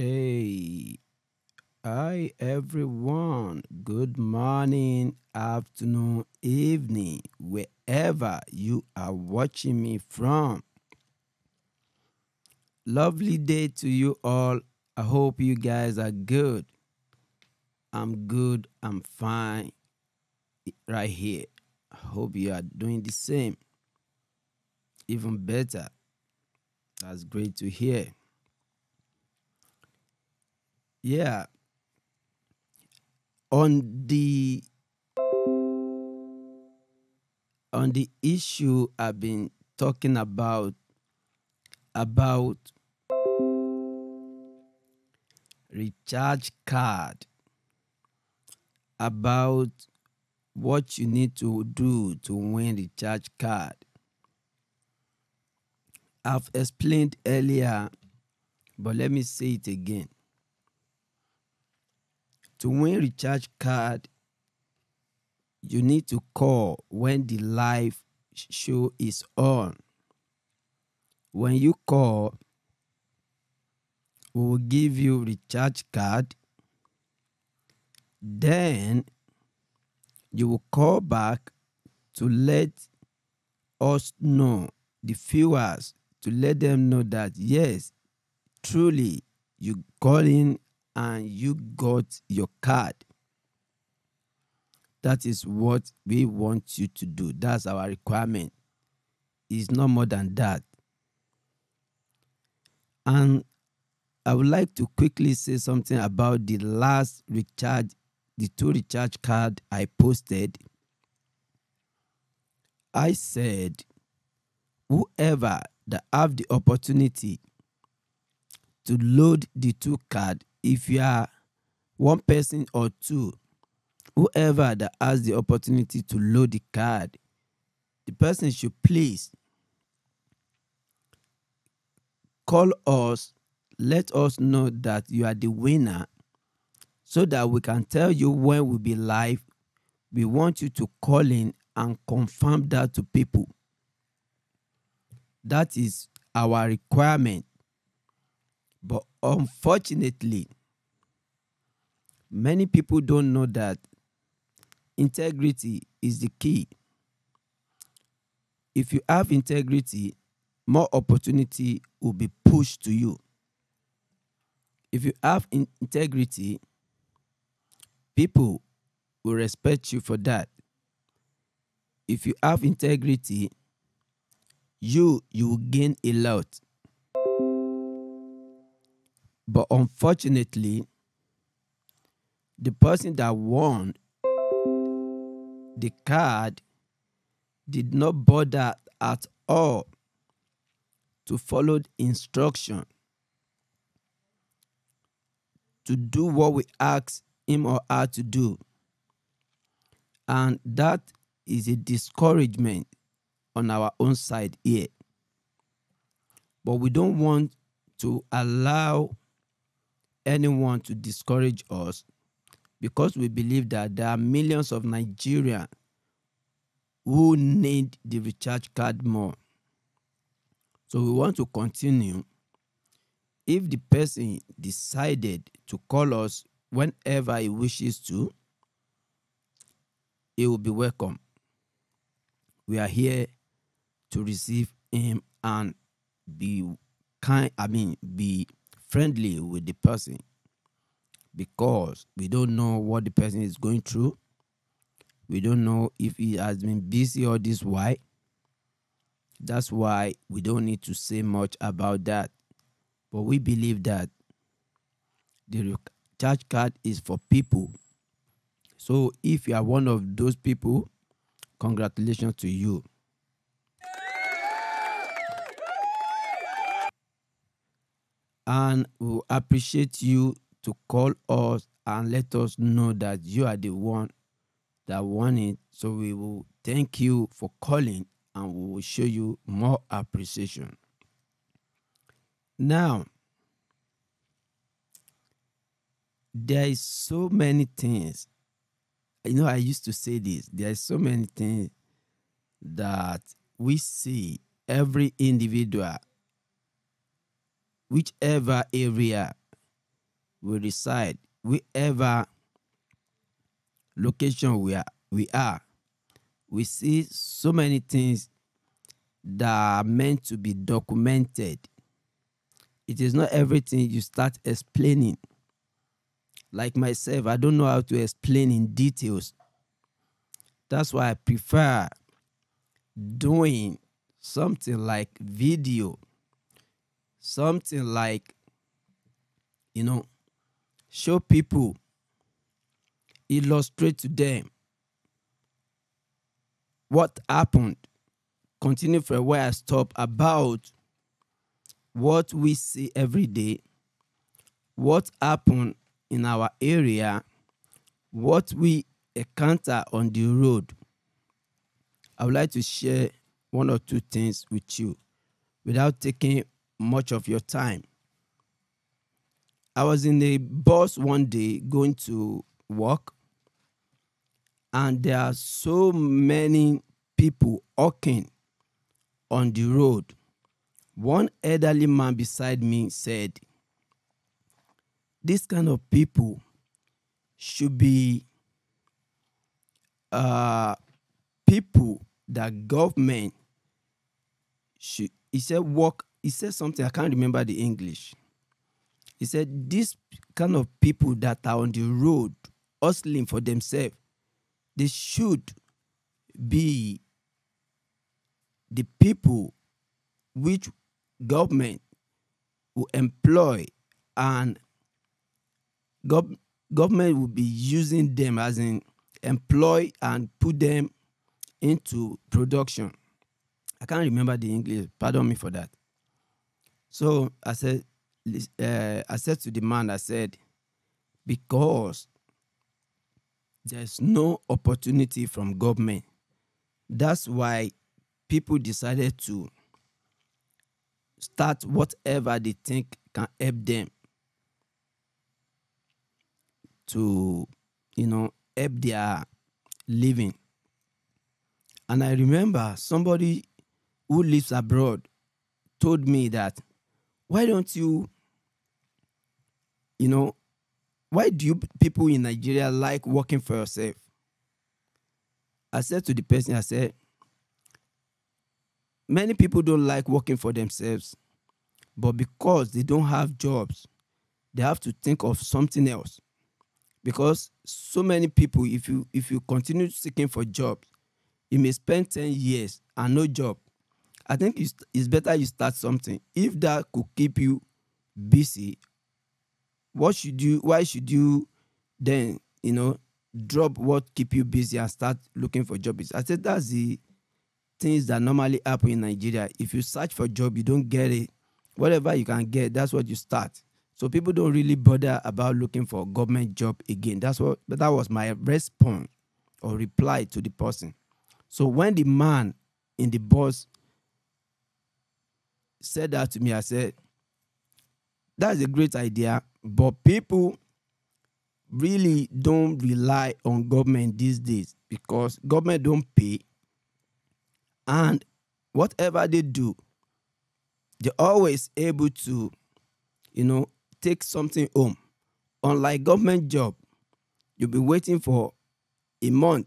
Hey, hi everyone. Good morning, afternoon, evening, wherever you are watching me from. Lovely day to you all. I hope you guys are good. I'm good. I'm fine right here. I hope you are doing the same. Even better. That's great to hear. Yeah. On the on the issue I've been talking about recharge card, about what you need to do to win recharge card. I've explained earlier, but let me say it again. To win recharge card, you need to call when the live show is on. When you call, we will give you recharge card. Then you will call back to let us know, the viewers, to let them know that yes, truly you call in and you got your card. That is what we want you to do. That's our requirement. It's not more than that. And I would like to quickly say something about the last recharge, the 2 recharge card I posted. I said whoever that have the opportunity to load the 2 card, if you are one person or two, whoever that has the opportunity to load the card, the person should please call us, let us know that you are the winner so that we can tell you when we'll be live. We want you to call in and confirm that to people. That is our requirement. But unfortunately, many people don't know that integrity is the key. If you have integrity, more opportunity will be pushed to you. If you have integrity, people will respect you for that. If you have integrity, you will gain a lot. But unfortunately, the person that won the card did not bother at all to follow the instruction to do what we asked him or her to do. And that is a discouragement on our own side here. But we don't want to allow anyone to discourage us, because we believe that there are millions of Nigerians who need the recharge card more. So we want to continue. If the person decided to call us whenever he wishes to, he will be welcome. We are here to receive him and be be friendly with the person, because we don't know what the person is going through. We don't know if he has been busy all this while. That's why we don't need to say much about that. But we believe that the recharge card is for people. So if you are one of those people, congratulations to you. And we appreciate you to call us and let us know that you are the one that won it. So we will thank you for calling and we will show you more appreciation. Now, there is so many things. I used to say this. There are so many things that we see every individual, whichever area we reside, wherever location we are, we see so many things that are meant to be documented. It is not everything you start explaining. Like myself, I don't know how to explain in details. That's why I prefer doing something like video, something like, you know, show people, illustrate to them what happened, continue from where I stop, about what we see every day, what happened in our area, what we encounter on the road. I would like to share one or two things with you without taking much of your time. I was in a bus one day going to work, and there are so many people walking on the road. One elderly man beside me said, this kind of people should be people that government should, he said, work. He said something, I can't remember the English. He said, these kind of people that are on the road hustling for themselves, they should be the people which government will employ, and government will be using them, as in employ and put them into production. I can't remember the English. Pardon me for that. So I said to the man, I said, because there's no opportunity from government, that's why people decided to start whatever they think can help them to, help their living. And I remember somebody who lives abroad told me that, why don't you, why do you people in Nigeria like working for yourself? I said to the person, I said, many people don't like working for themselves, but because they don't have jobs, they have to think of something else. Because so many people, if you continue seeking for jobs, you may spend 10 years and no job. I think it's better you start something. If that could keep you busy, why should you then, drop what keep you busy and start looking for jobs? I said that's the things that normally happen in Nigeria. If you search for a job, you don't get it. Whatever you can get, that's what you start. So people don't really bother about looking for a government job again. That was my response or reply to the person. So when the man in the bus said that to me, I said, that's a great idea, but people really don't rely on government these days because government don't pay, and whatever they do, they're always able to, take something home. Unlike government job, you'll be waiting for a month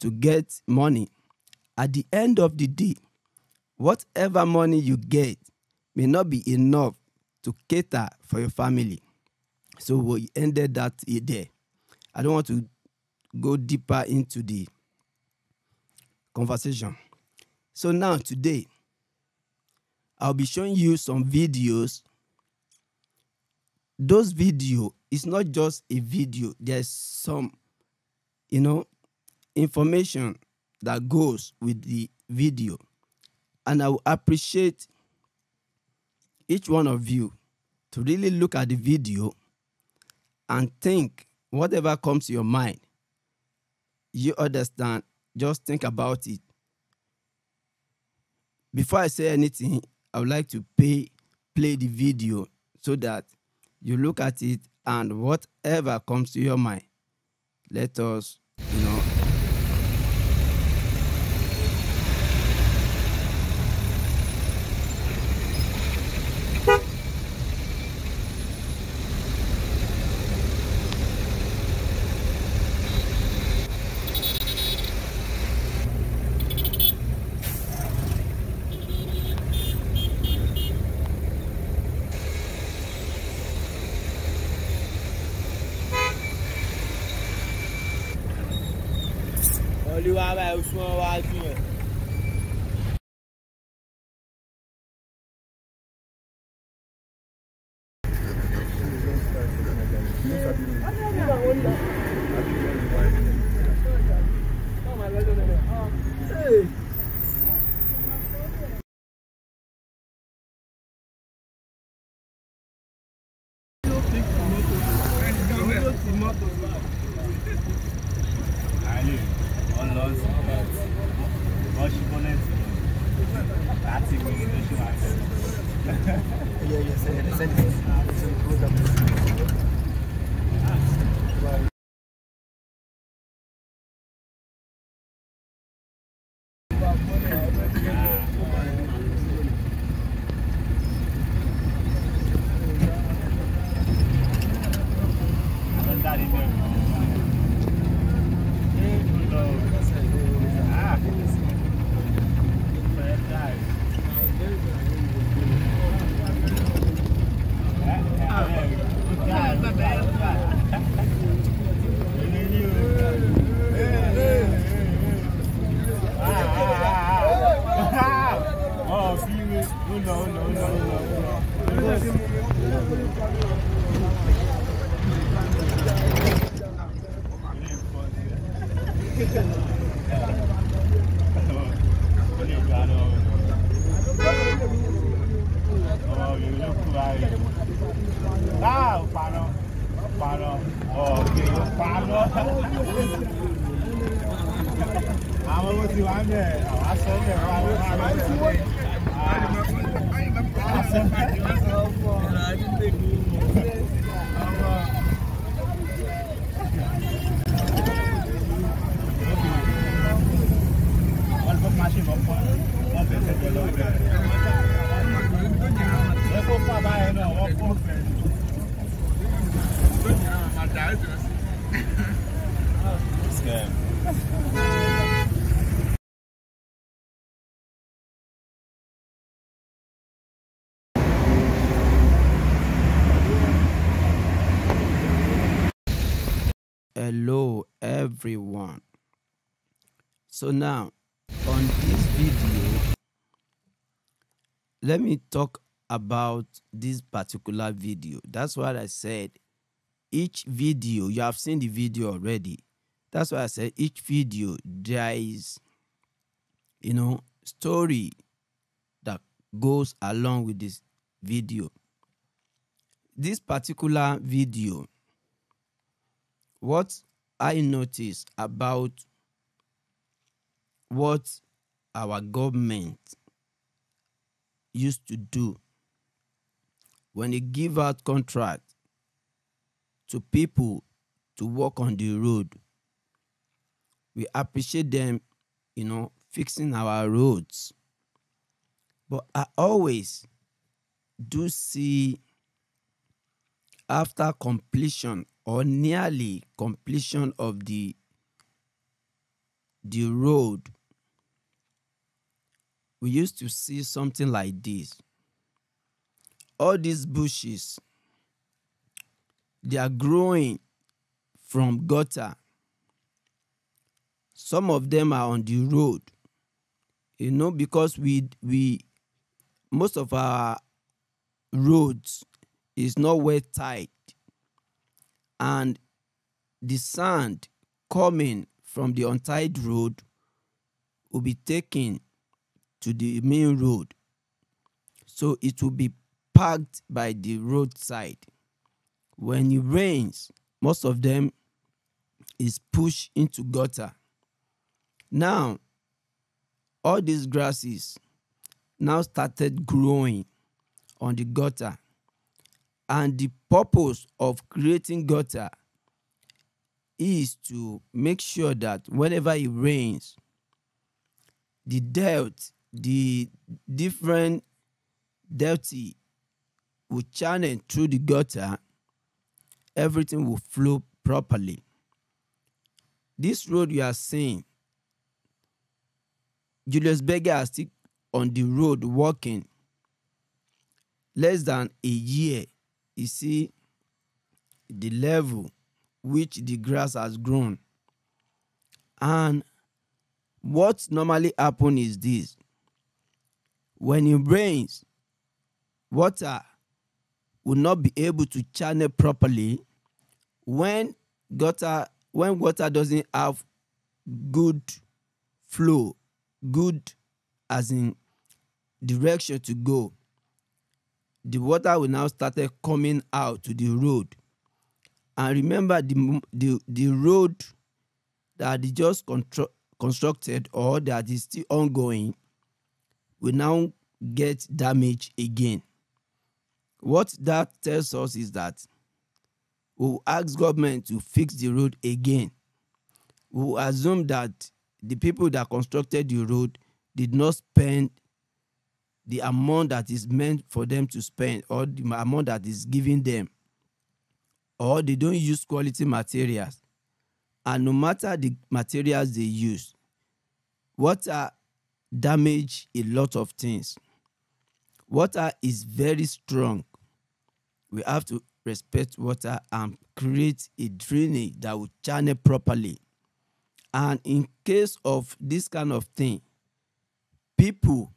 to get money. At the end of the day, whatever money you get may not be enough to cater for your family. So we ended that there. I don't want to go deeper into the conversation. So now today, I'll be showing you some videos. Those videos, it's not just a video. There's some, information that goes with the video. And I will appreciate each one of you to really look at the video and think whatever comes to your mind. You understand, just think about it. Before I say anything, I would like to play the video so that you look at it and whatever comes to your mind, let us, Hello everyone. So now on this video, let me talk about this particular video. That's what I said. Each video, you have seen the video already. That's why I said each video there is, story that goes along with this video. This particular video, what I noticed about what our government used to do when they give out contract to people to work on the road, we appreciate them, fixing our roads. But I always do see after completion or nearly completion of the road, we used to see something like this. All these bushes, they are growing from gutter. Some of them are on the road, because we most of our roads is not well tight, and the sand coming from the untied road will be taken to the main road, so it will be packed by the roadside. When it rains, most of them is pushed into gutter. Now all these grasses now started growing on the gutter, and the purpose of creating gutter is to make sure that whenever it rains, the different delta will channel through the gutter, everything will flow properly. This road you are seeing, Julius Berger are still on the road working. Less than a year, you see the level which the grass has grown. And what normally happen is this: when it rains, water will not be able to channel properly. When water doesn't have good flow, good as in direction to go, the water will now start coming out to the road. And remember, the road that is just constructed or that is still ongoing will now get damaged again. What that tells us is that we will ask government to fix the road again. We will assume that the people that constructed the road did not spend the amount that is meant for them to spend, or the amount that is given them, or they don't use quality materials. And no matter the materials they use, water damage a lot of things. Water is very strong. We have to respect water and create a drainage that will channel properly. And in case of this kind of thing, people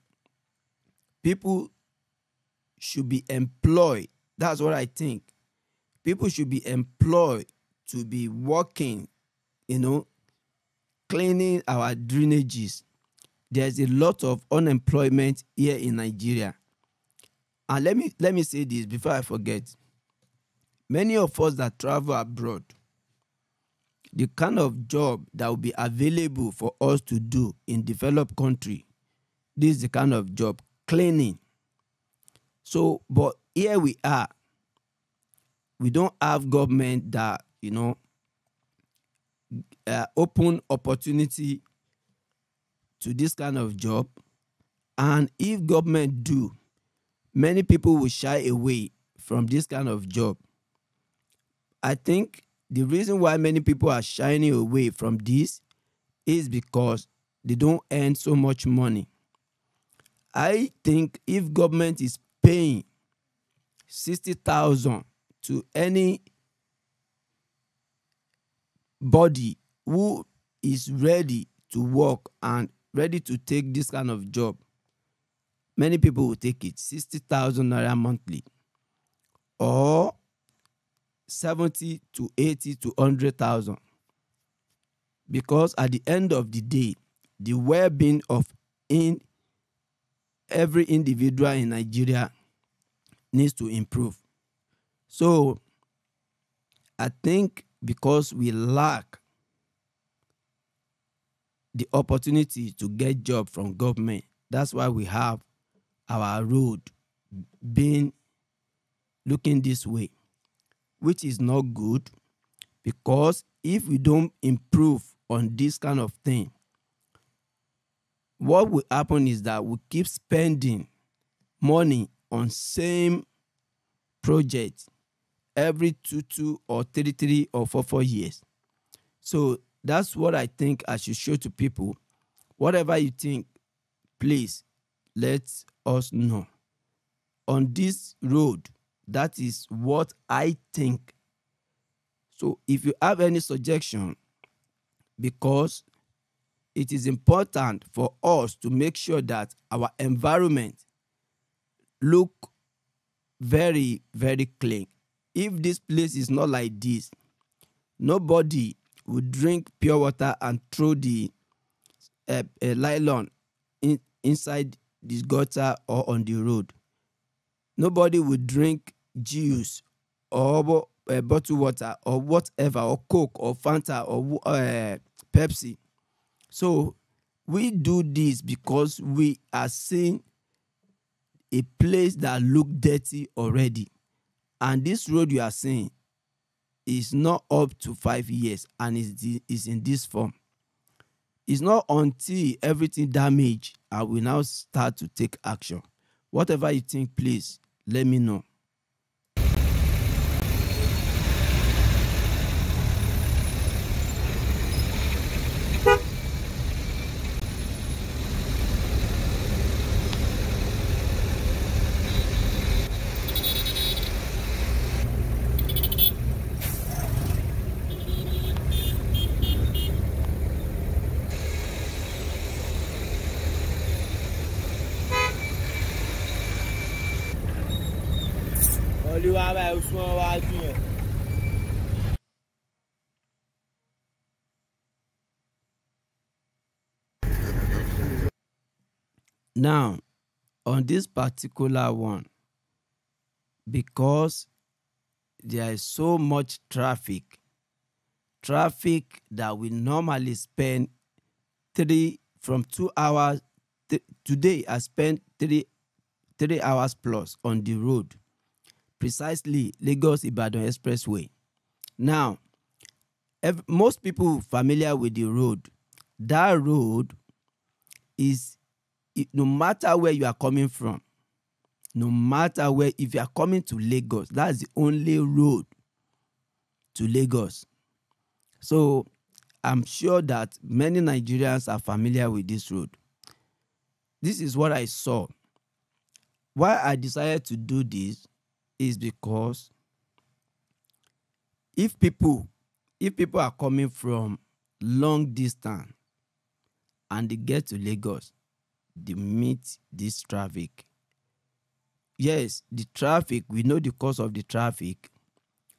should be employed. That's what I think. People should be employed to be working, cleaning our drainages. There's a lot of unemployment here in Nigeria. And let me say this before I forget. Many of us that travel abroad, the kind of job that will be available for us to do in developed country, this is the kind of job, cleaning. So, but here we are. We don't have government that, open opportunity to this kind of job. And if government do, many people will shy away from this kind of job. I think the reason why many people are shying away from this is because they don't earn so much money. I think if government is paying 60,000 to any body who is ready to work and ready to take this kind of job, many people will take it. 60,000 naira monthly, or 70 to 80 to 100,000. Because at the end of the day, the well-being of every individual in Nigeria needs to improve. So I think because we lack the opportunity to get job from government, that's why we have our road being looking this way, which is not good. Because if we don't improve on this kind of thing, what will happen is that we keep spending money on same project every 2 or 3 or 4 years. So that's what I think I should show to people. Whatever you think, please let us know. On this road, that is what I think. So if you have any suggestion, because it is important for us to make sure that our environment look very, very clean. If this place is not like this, nobody would drink pure water and throw the nylon inside this gutter or on the road. Nobody would drink juice or bottled water or whatever, or Coke or Fanta or Pepsi. So we do this because we are seeing a place that look dirty already. And this road you are seeing is not up to 5 years and is in this form. It's not until everything damaged and we now start to take action. Whatever you think, please let me know. wá báyìí ó súnmọ́ wájú yẹn. Now, on this particular one, because there is so much traffic that we normally spend 2 hours. Today, I spent 3 hours plus on the road, precisely Lagos Ibadan Expressway. Now, most people familiar with the road. That road is, no matter where you are coming from, no matter where, if you are coming to Lagos, that's the only road to Lagos. So I'm sure that many Nigerians are familiar with this road. This is what I saw. Why I decided to do this is because if people are coming from long distance and they get to Lagos, they meet this traffic. Yes, the traffic, we know the cause of the traffic.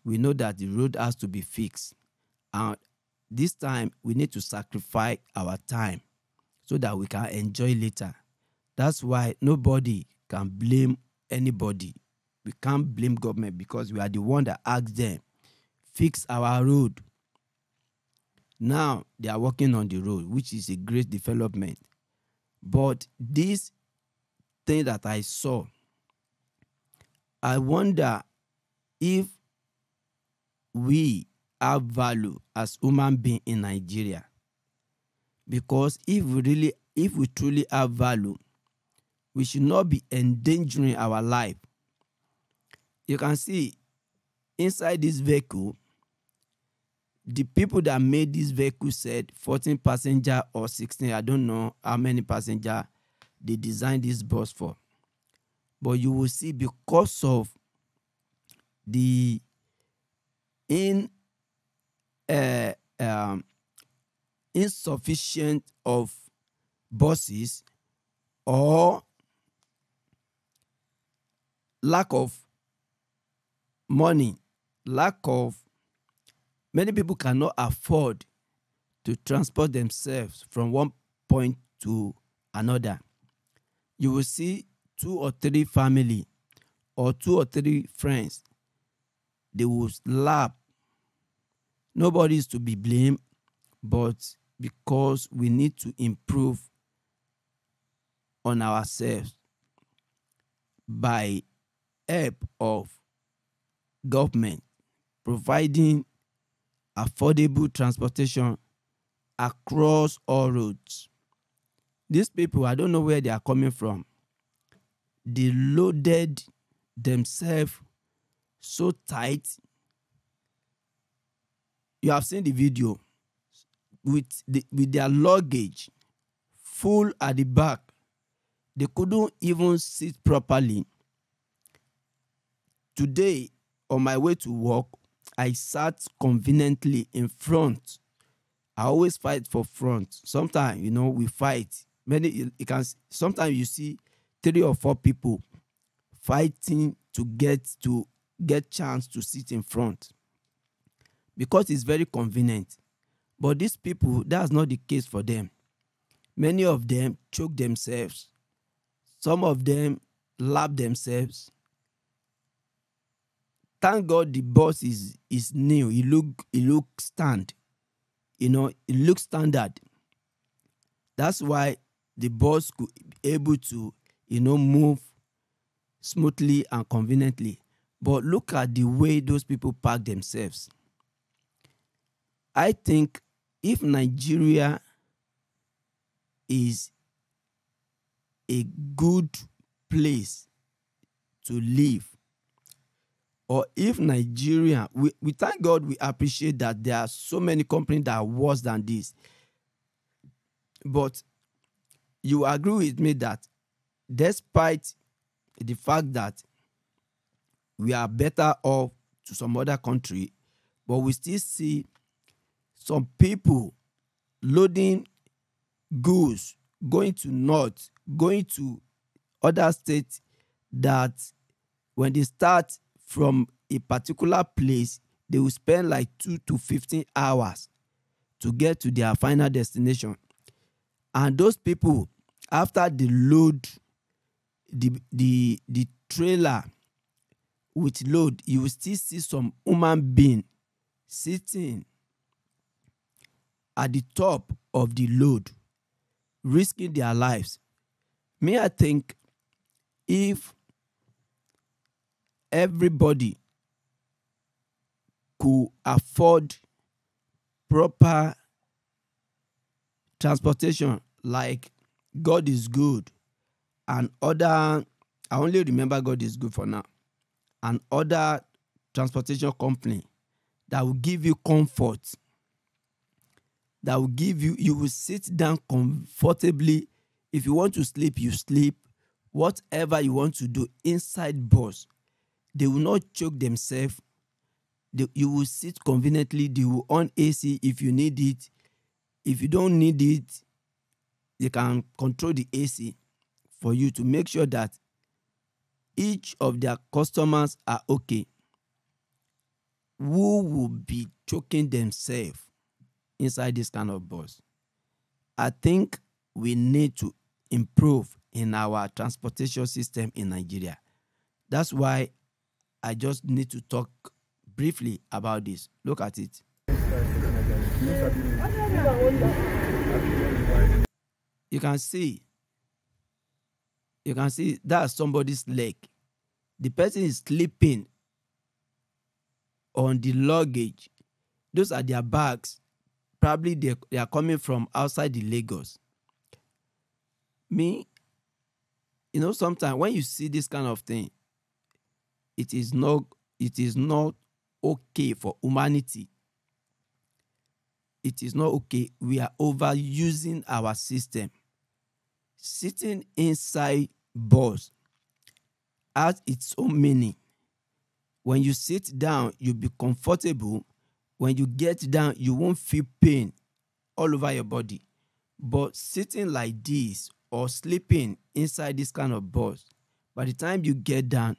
We know that the road has to be fixed. And this time, we need to sacrifice our time so that we can enjoy later. That's why nobody can blame anybody. We can't blame government because we are the one that asked them, fix our road. Now, they are working on the road, which is a great development. But this thing that I saw, I wonder if we have value as human beings in Nigeria. Because if we truly have value, we should not be endangering our life. You can see inside this vehicle, the people that made this vehicle said 14 passenger or 16. I don't know how many passenger they designed this bus for. But you will see, because of the insufficient of buses or lack of money, many people cannot afford to transport themselves from one point to another. You will see 2 or 3 family or 2 or 3 friends, they will slap. Nobody is to be blamed, but because we need to improve on ourselves by help of government providing affordable transportation across all roads. These people, I don't know where they are coming from. They loaded themselves so tight. You have seen the video with their luggage full at the back. They couldn't even sit properly. Today, on my way to work, I sat conveniently in front. I always fight for front. Sometimes, we fight. Sometimes you see 3 or 4 people fighting to get chance to sit in front because it's very convenient. But these people, that's not the case for them. Many of them choke themselves. Some of them lap themselves. Thank God the bus is new. It looks stand. It looks standard. That's why the bus could be able to, move smoothly and conveniently. But look at the way those people park themselves. I think if Nigeria is a good place to live, or if Nigeria, we thank God, we appreciate that there are so many companies that are worse than this. But you agree with me that despite the fact that we are better off to some other country, but we still see some people loading goods, going to north, going to other states, that when they start from a particular place, they will spend like 2 to 15 hours to get to their final destination. And those people, after they load the trailer with load, you will still see some human being sitting at the top of the load, risking their lives. Me, I think if everybody could afford proper transportation like God is good and other, I only remember God is good for now, and other transportation company that will give you comfort, that will give you, you will sit down comfortably. If you want to sleep, you sleep. Whatever you want to do inside bus, they will not choke themselves. You will sit conveniently. They will on AC if you need it. If you don't need it, they can control the AC for you to make sure that each of their customers are okay. Who will be choking themselves inside this kind of bus? I think we need to improve in our transportation system in Nigeria. That's why I just need to talk briefly about this. Look at it. You can see that's somebody's leg. The person is sleeping on the luggage. Those are their bags. Probably they are coming from outside the Lagos. Me, sometimes when you see this kind of thing, it is not okay for humanity. It is not okay. We are overusing our system. Sitting inside bus has its own meaning. When you sit down, you'll be comfortable. When you get down, you won't feel pain all over your body. But sitting like this or sleeping inside this kind of bus, by the time you get down,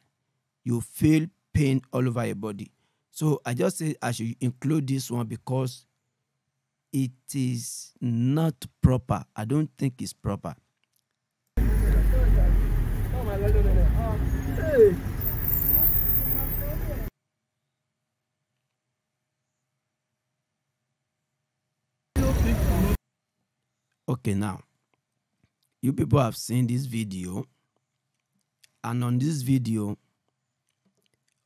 you feel pain all over your body. So I just say I should include this one because it is not proper. I don't think it's proper. Okay, now, you people have seen this video, and on this video,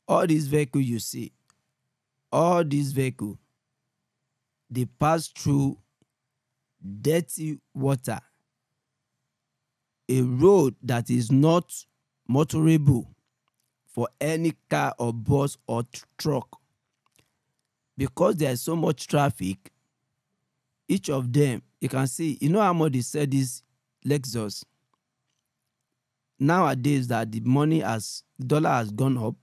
all these vehicles you see, all these vehicles, they pass through dirty water, a road that is not motorable for any car or bus or truck. Because there is so much traffic, each of them, you can see, how much they sell this Lexus? Nowadays that the dollar has gone up,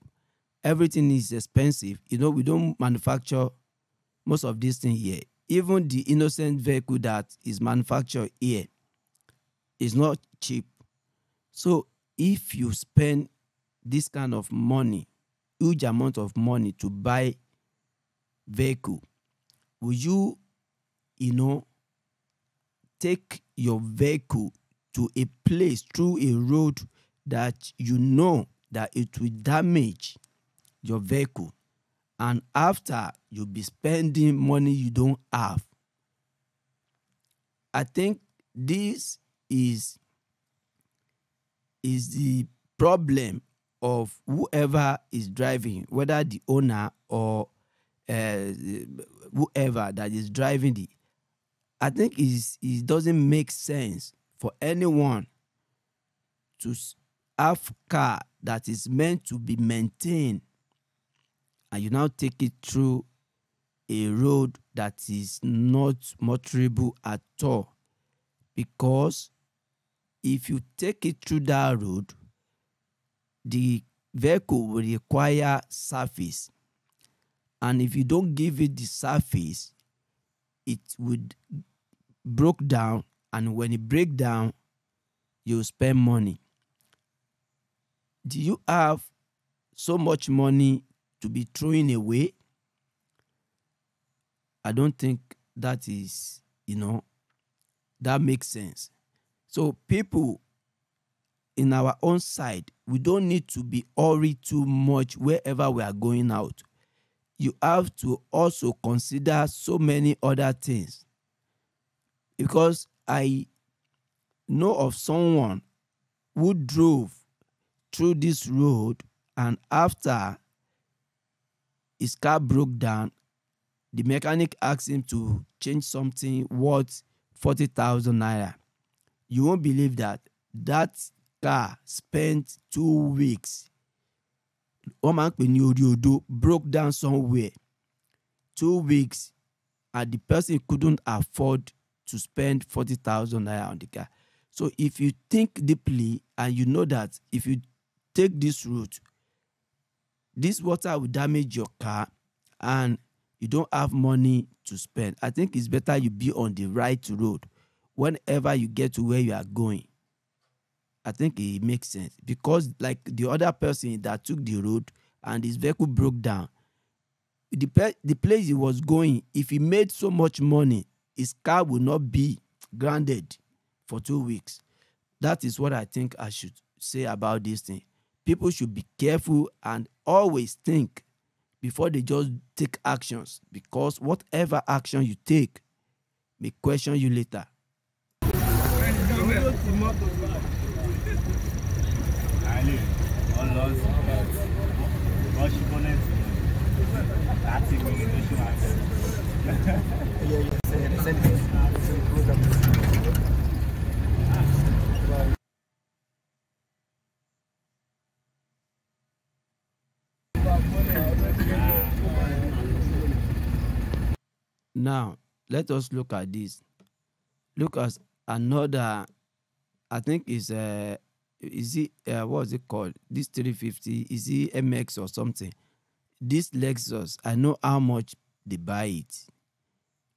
everything is expensive. We don't manufacture most of these things here. Even the innocent vehicle that is manufactured here is not cheap. So if you spend this kind of money, huge amount of money to buy vehicle, will you, take your vehicle to a place through a road that that it will damage your vehicle, and after you'll be spending money you don't have? I think this is the problem of whoever is driving, whether the owner or whoever that is driving I think it doesn't make sense for anyone to have car that is meant to be maintained, and you now take it through a road that is not motorable at all. Because if you take it through that road, the vehicle will require service. And if you don't give it the service, it would break down. And when it breaks down, you spend money. Do you have so much money to be throwing away. I don't think that is, that makes sense. So people in our own side, we don't need to be hurried too much wherever we are going out. You have to also consider so many other things. Because I know of someone who drove through this road, and after his car broke down, the mechanic asked him to change something worth 40,000 naira. You won't believe that car spent 2 weeks. Broke down somewhere. 2 weeks, and the person couldn't afford to spend 40,000 naira on the car. So if you think deeply and you know that if you take this route, this water will damage your car and you don't have money to spend, I think it's better you be on the right road whenever you get to where you are going. I think it makes sense, because like the other person that took the road and his vehicle broke down, the place he was going, if he made so much money, his car will not be grounded for 2 weeks. That is what I think I should say about this thing. People should be careful and always think before they just take actions, because whatever action you take may question you later. Now, let us look at this. Look at another, I think is it what is it called? This 350, is it MX or something? This Lexus, I know how much they buy it.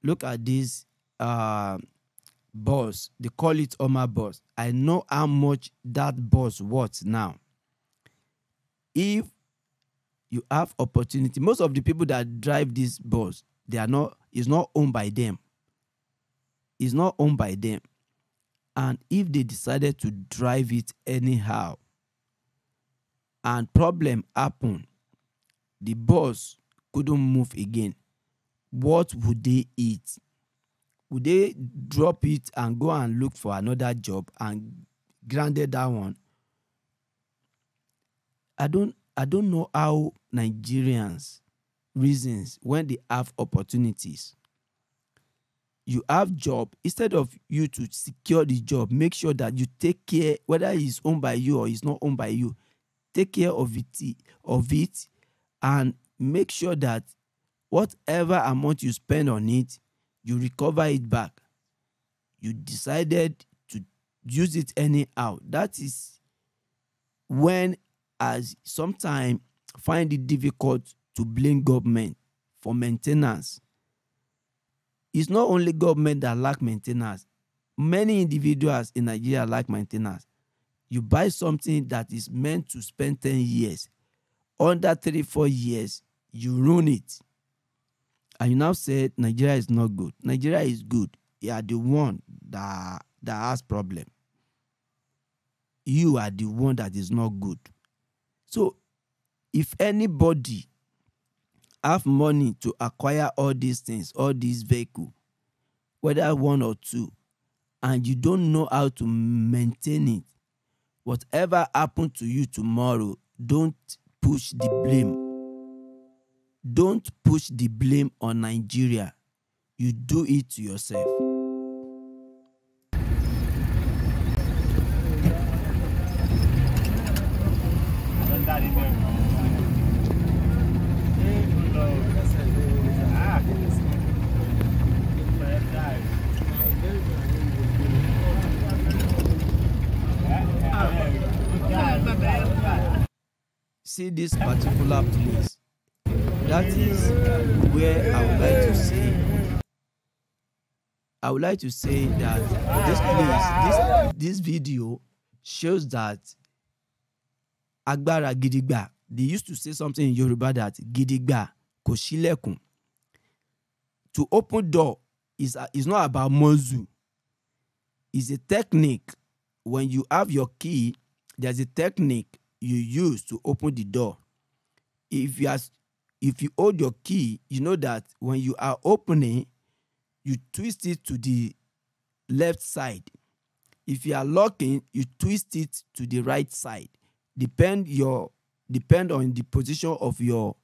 Look at this bus. They call it Oma bus. I know how much that bus worth now. If you have opportunity, most of the people that drive this bus, it's not owned by them. It's not owned by them. And if they decided to drive it anyhow, and problem happened, the bus couldn't move again, what would they eat? Would they drop it and go and look for another job and grounded that one? I don't know how Nigerians reasons when they have opportunities. You have job, instead of you to secure the job, make sure that you take care, whether it's owned by you or it's not owned by you, take care of it, and make sure that whatever amount you spend on it, you recover it back. You decided to use it anyhow. That is when, as sometimes find it difficult to blame government for maintenance. It's not only government that lack maintenance. Many individuals in Nigeria lack maintenance. You buy something that is meant to spend 10 years. Under 3-4 years, you ruin it. And you now say Nigeria is not good. Nigeria is good. You are the one that has problem. You are the one that is not good. So, if anybody have money to acquire all these things, all these vehicles, whether one or two, and you don't know how to maintain it, whatever happened to you tomorrow, don't push the blame. Don't push the blame on Nigeria. You do it to yourself. See this particular place. That is where I would like to say that this place, this video shows that Agbara Gidigba They used to say something in Yoruba that gidigba kò ṣílẹ̀kùn. To open door is not about muzzle. It's a technique. When you have your key, there's a technique you use to open the door. If you hold your key, you know that when you are opening, you twist it to the left side. If you are locking, you twist it to the right side. Depend on the position of your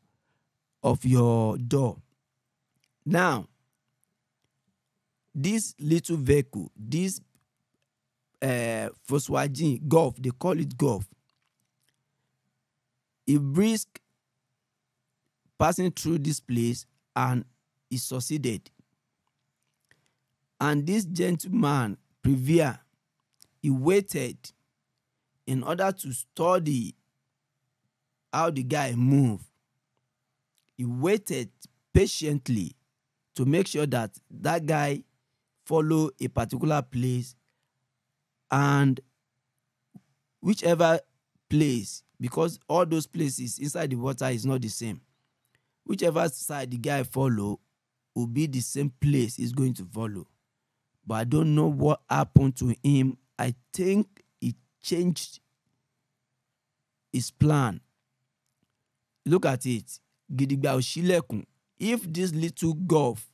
door. Now, this little vehicle, this Volkswagen Golf, they call it Golf. A brisk passing through this place, and he succeeded. And this gentleman, Previa, he waited in order to study how the guy moved. He waited patiently to make sure that that guy follow a particular place, and whichever place, because all those places inside the water is not the same, whichever side the guy follow will be the same place he's going to follow. But I don't know what happened to him. I think he changed his plan. Look at it. Gidigba ò ṣílẹ̀kùn. If this little Golf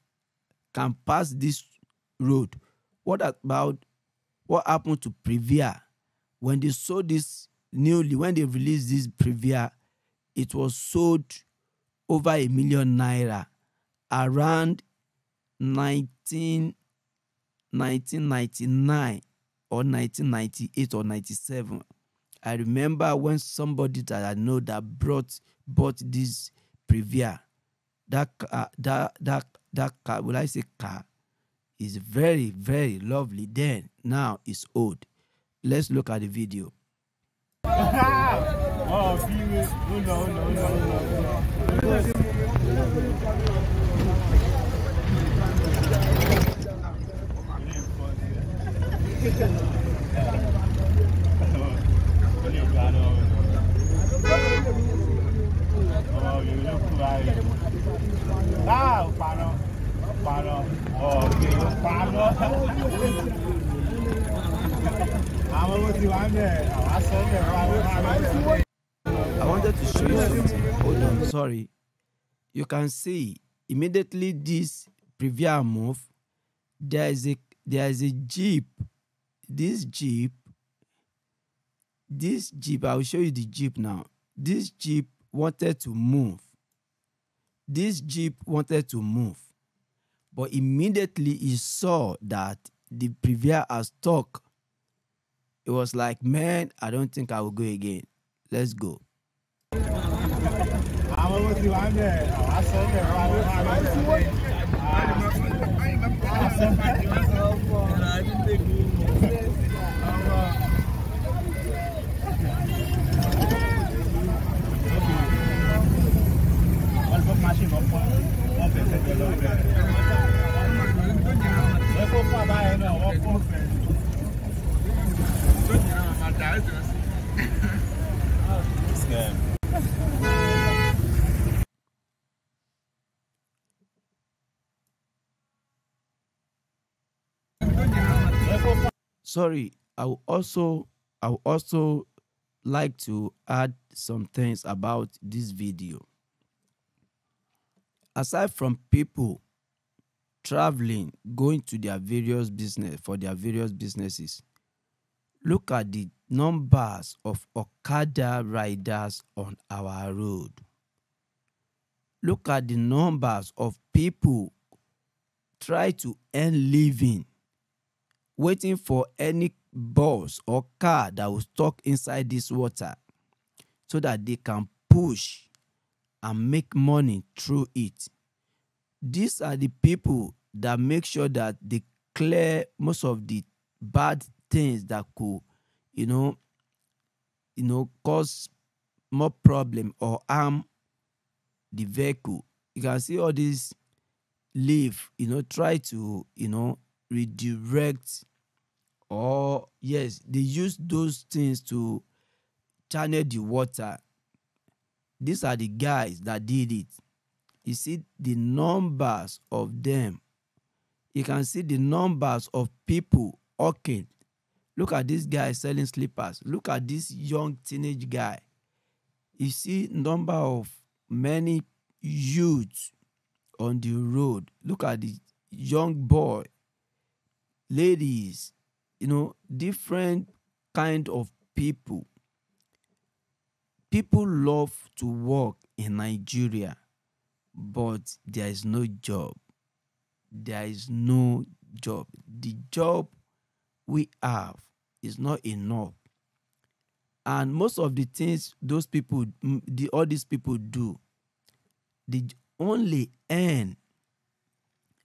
can pass this road, what happened to Previa? When they sold this when they released this Previa, it was sold over ₦1 million around 1999 or 1998 or 97. I remember when somebody that I know that bought this Previa. That car, will I say car, is very, very lovely then. Now it's old. Let's look at the video. Oh, no. I wanted to show you something. Hold on, sorry. You can see immediately this Previa move. There is a Jeep. This Jeep, I will show you the Jeep now. This Jeep wanted to move. But immediately he saw that the Previa has stuck. It was like, man, I don't think I will go again. Let's go. Sorry, I would also like to add some things about this video. Aside from people traveling, going to their various businesses, look at the numbers of Okada riders on our road. Look at the numbers of people try to earn living, waiting for any bus or car that will stuck inside this water so that they can push and make money through it. These are the people that make sure that they clear most of the bad things that could, cause more problem or harm the vehicle. You can see all these leave, try to, redirect, or yes, they use those things to channel the water. these are the guys that did it. You see the numbers of them. You can see the numbers of people hawking. Look at this guy selling slippers. Look at this young teenage guy. You see number of many youths on the road. Look at the young boy, ladies, different kind of people. People love to work in Nigeria, but there is no job. There is no job. The job we have is not enough. And most of the things those people, all these people do, they only earn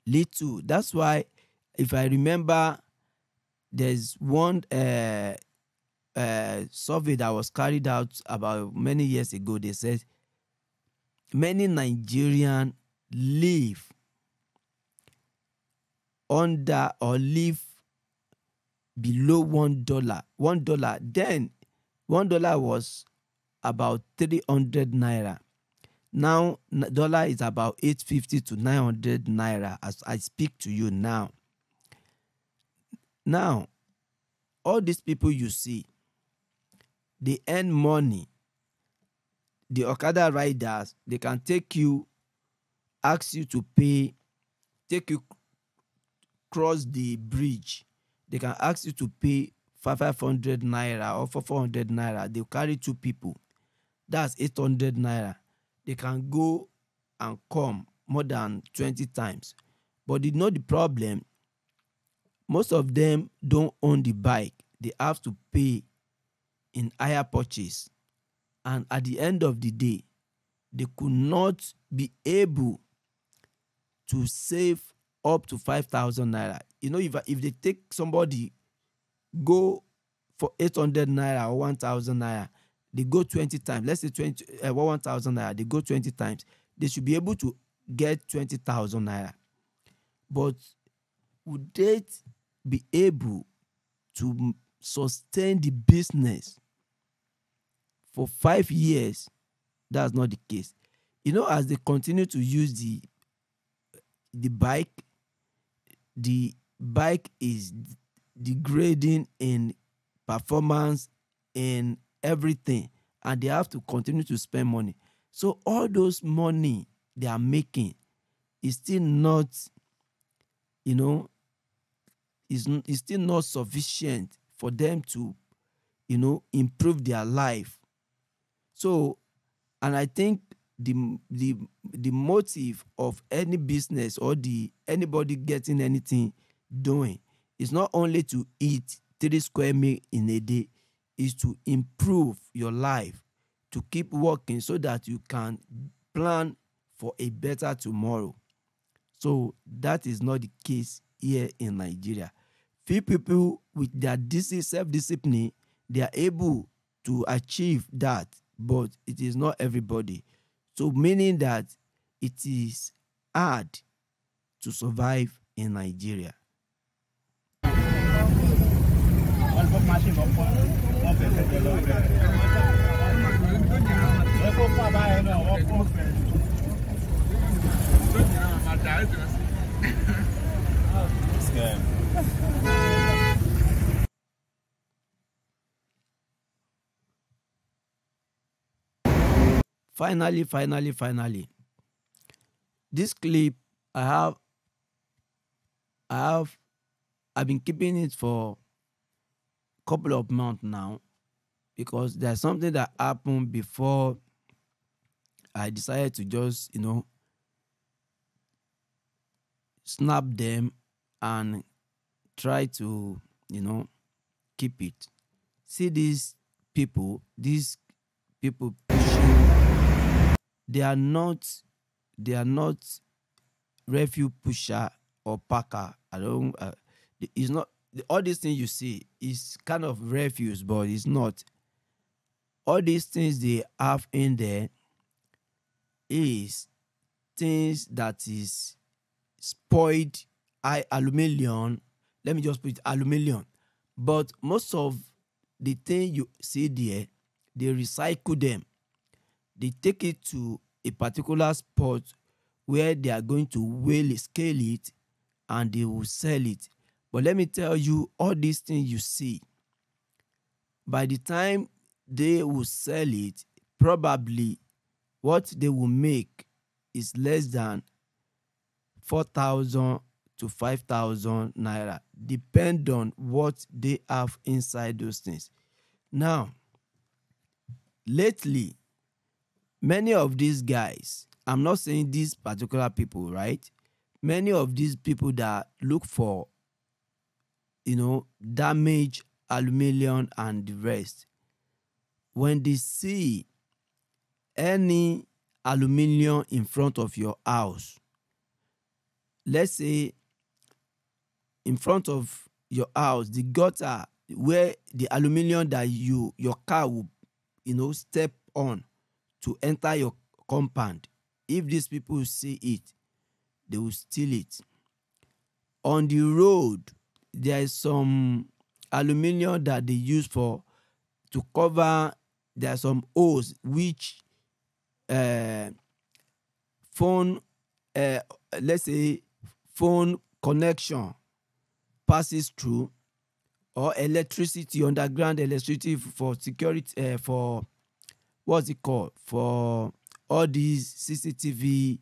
little. That's why, if I remember, there's one survey that was carried out about many years ago. They said many Nigerians live under or live below $1. $1 then, $1 was about 300 naira. Now dollar is about 850 to 900 naira as I speak to you now. Now, all these people you see, they earn money. The Okada riders, they can take you, ask you to pay, take you cross the bridge. They can ask you to pay 500 naira or 400 naira. They'll carry 2 people. That's 800 naira. They can go and come more than 20 times. But you know the problem? Most of them don't own the bike. They have to pay in hire purchase. And at the end of the day, they could not be able to save up to 5,000 naira. If they take somebody, go for 800 naira or 1,000 naira, they go 20 times. Let's say 1,000 naira, they go 20 times. They should be able to get 20,000 naira. But would they be able to sustain the business for 5 years? That's not the case. As they continue to use the bike is degrading in performance, in everything, and they have to continue to spend money. So all those money they are making is still not, is still not sufficient for them to, improve their life. So, and I think the motive of any business or anybody getting anything doing is not only to eat 3 square meal in a day, is to improve your life, to keep working so that you can plan for a better tomorrow. So that is not the case here in Nigeria. Few people with their self-discipline, they are able to achieve that, but it is not everybody. So meaning that it is hard to survive in Nigeria. Finally, this clip I've been keeping it for a couple of months now, because there's something that happened before I decided to just snap them and try to keep it. See these people pushing. They are not refuse pusher or packer. It's not all these things you see is kind of refuse, but it's not. All these things they have in there is things that is spoiled aluminium. Let me just put aluminium. But most of the thing you see there, they recycle them. They take it to a particular spot where they are going to scale it, and they will sell it. But let me tell you, all these things you see, by the time they will sell it, probably what they will make is less than 4,000 to 5,000 naira, depend on what they have inside those things. Now, lately, many of these guys, I'm not saying these particular people, right? Many of these people that look for, damaged aluminum and the rest, when they see any aluminum in front of your house, let's say in front of your house, the gutter where the aluminum that your car will step on to enter your compound, if these people see it, they will steal it. On the road, there is some aluminum that they use to cover. There are some holes which phone, let's say phone connection passes through, or electricity, underground electricity for security, for what's it called, for all these CCTV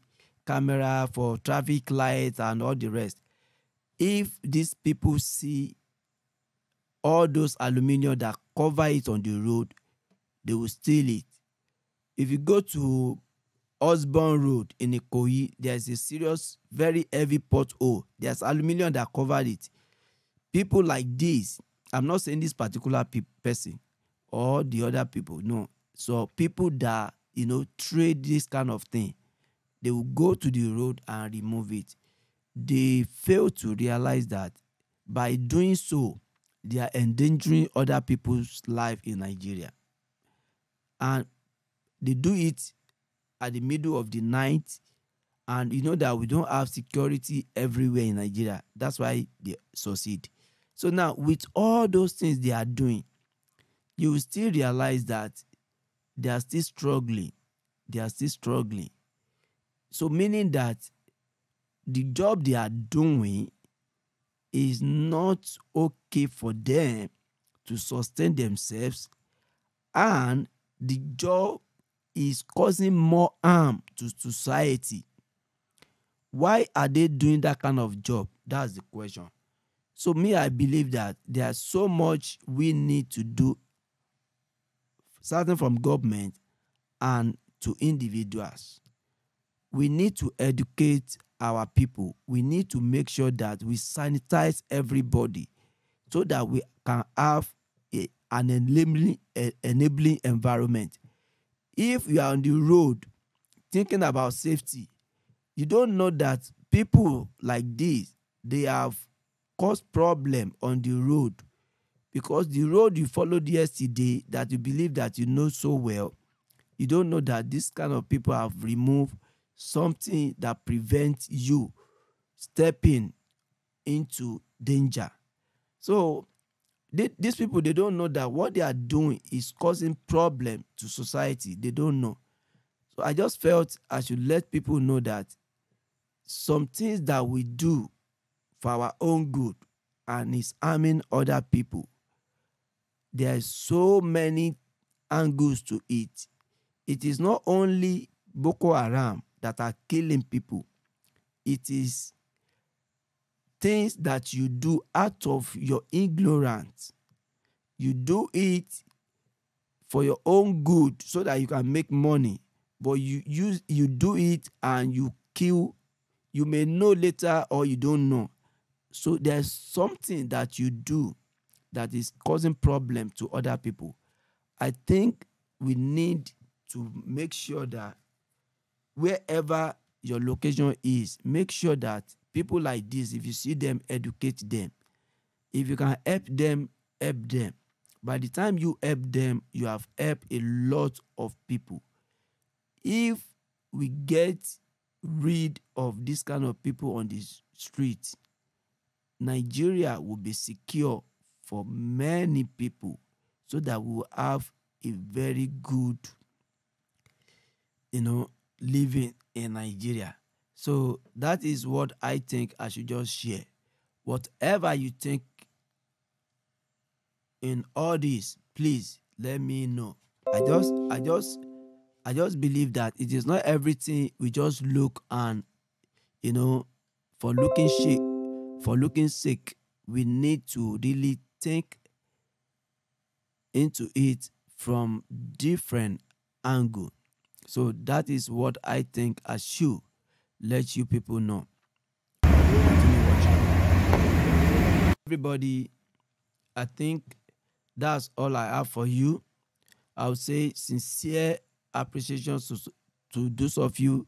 camera, for traffic lights and all the rest. If these people see all those aluminum that cover it on the road, they will steal it. If you go to Osborne Road in Ikoyi, there's a serious, very heavy pothole. There's aluminum that covered it. People like this, I'm not saying this particular person or the other people, no. So people that, trade this kind of thing, they will go to the road and remove it. They fail to realize that by doing so, they are endangering other people's life in Nigeria. And they do it at the middle of the night, and you know that we don't have security everywhere in Nigeria. That's why they succeed. So now, with all those things they are doing, you will still realize that they are still struggling. They are still struggling. So meaning that the job they are doing is not okay for them to sustain themselves, and the job is causing more harm to society. Why are they doing that kind of job? That's the question. So me, I believe that there's so much we need to do, starting from government and to individuals. We need to educate our people. We need to make sure that we sanitize everybody so that we can have an enabling environment. If you are on the road thinking about safety, you don't know that people like this, they have caused problem on the road, because the road you followed yesterday that you believe that you know so well, you don't know that this kind of people have removed something that prevents you stepping into danger. So these people, they don't know that what they are doing is causing problem to society. They don't know. So I just felt I should let people know that some things that we do for our own good and is harming other people, there are so many angles to it. It is not only Boko Haram that are killing people. It is things that you do out of your ignorance. You do it for your own good so that you can make money, but you do it and you kill. You may know later or you don't know. So there's something that you do that is causing problem to other people. I think we need to make sure that wherever your location is, make sure that people like this, if you see them, educate them. If you can help them, help them. By the time you help them, you have helped a lot of people. If we get rid of this kind of people on the street, Nigeria will be secure for many people, so that we will have a very good living in Nigeria. So that is what I think I should just share. Whatever you think in all this, please let me know. I just believe that it is not everything we just look and you know for looking sake, we need to really think into it from different angle. So that is what I think I should let you people know. Continue watching. Everybody, I think that's all I have for you. I would say sincere appreciation to those of you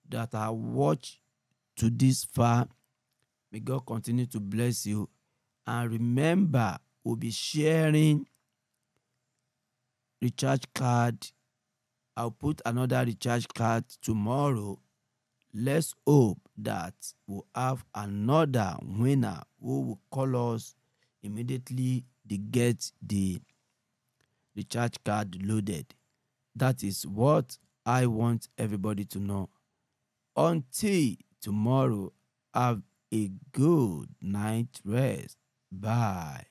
that are watched to this far. May God continue to bless you. And remember, we'll be sharing recharge card. I'll put another recharge card tomorrow. Let's hope that we'll have another winner who will call us immediately they get the recharge card loaded. That is what I want everybody to know. Until tomorrow, have a good night rest. Bye.